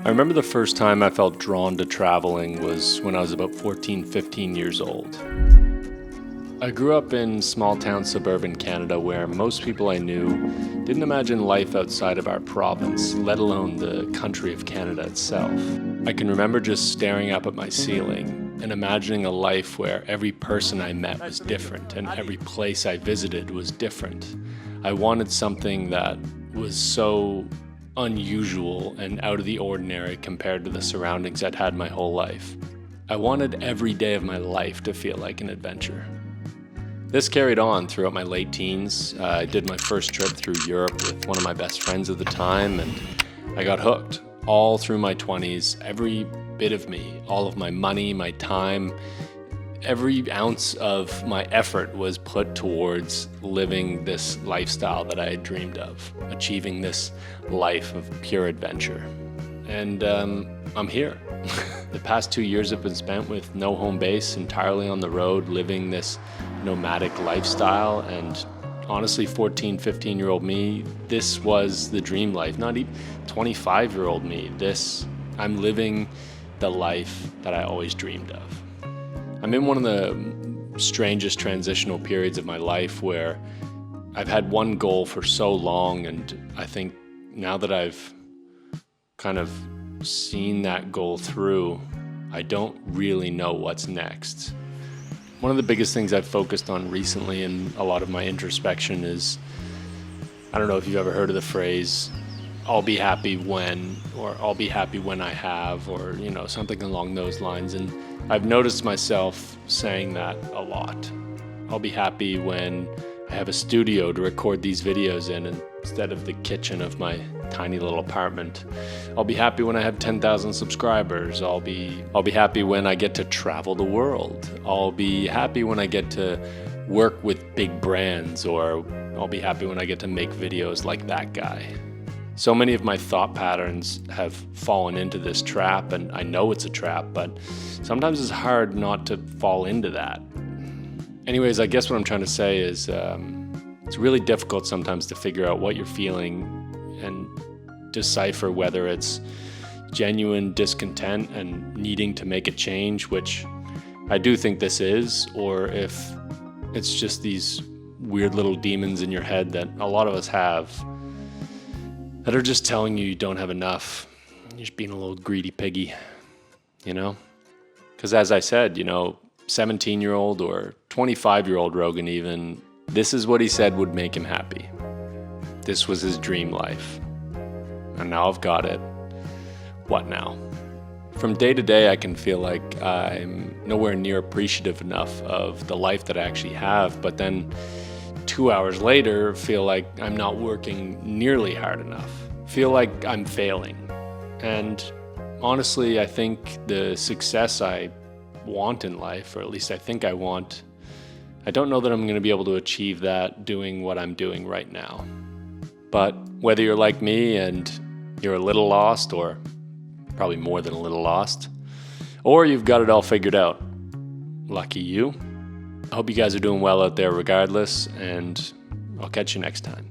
I remember the first time I felt drawn to traveling was when I was about 14, 15 years old. I grew up in small-town suburban Canada where most people I knew didn't imagine life outside of our province, let alone the country of Canada itself. I can remember just staring up at my ceiling and imagining a life where every person I met was different and every place I visited was different. I wanted something that was so unusual and out of the ordinary compared to the surroundings I'd had my whole life. I wanted every day of my life to feel like an adventure. This carried on throughout my late teens. I did my first trip through Europe with one of my best friends at the time, and I got hooked. All through my 20s, every bit of me, all of my money, my time, every ounce of my effort was put towards living this lifestyle that I had dreamed of, achieving this life of pure adventure. And I'm here. The past 2 years have been spent with no home base, entirely on the road, living this nomadic lifestyle. And honestly, 14, 15-year-old me, this was the dream life. Not even 25-year-old me. I'm living the life that I always dreamed of. I'm in one of the strangest transitional periods of my life where I've had one goal for so long, and I think now that I've kind of seen that goal through, I don't really know what's next. One of the biggest things I've focused on recently in a lot of my introspection is, I don't know if you've ever heard of the phrase, I'll be happy when, or I'll be happy when I have, or, something along those lines. And I've noticed myself saying that a lot. I'll be happy when I have a studio to record these videos in instead of the kitchen of my tiny little apartment. I'll be happy when I have 10,000 subscribers. I'll be happy when I get to travel the world. I'll be happy when I get to work with big brands, or I'll be happy when I get to make videos like that guy. So many of my thought patterns have fallen into this trap, and I know it's a trap, but sometimes it's hard not to fall into that. Anyways, I guess what I'm trying to say is it's really difficult sometimes to figure out what you're feeling and decipher whether it's genuine discontent and needing to make a change, which I do think this is, or if it's just these weird little demons in your head that a lot of us have that are just telling you don't have enough. You're just being a little greedy piggy, Because as I said, 17-year-old or 25-year-old Rogan even, this is what he said would make him happy. This was his dream life. And now I've got it. What now? From day to day, I can feel like I'm nowhere near appreciative enough of the life that I actually have, but then 2 hours later, feel like I'm not working nearly hard enough. Feel like I'm failing. And honestly, I think the success I want in life, or at least I think I want, I don't know that I'm going to be able to achieve that doing what I'm doing right now. But whether you're like me and you're a little lost, or probably more than a little lost, or you've got it all figured out, lucky you. I hope you guys are doing well out there regardless, and I'll catch you next time.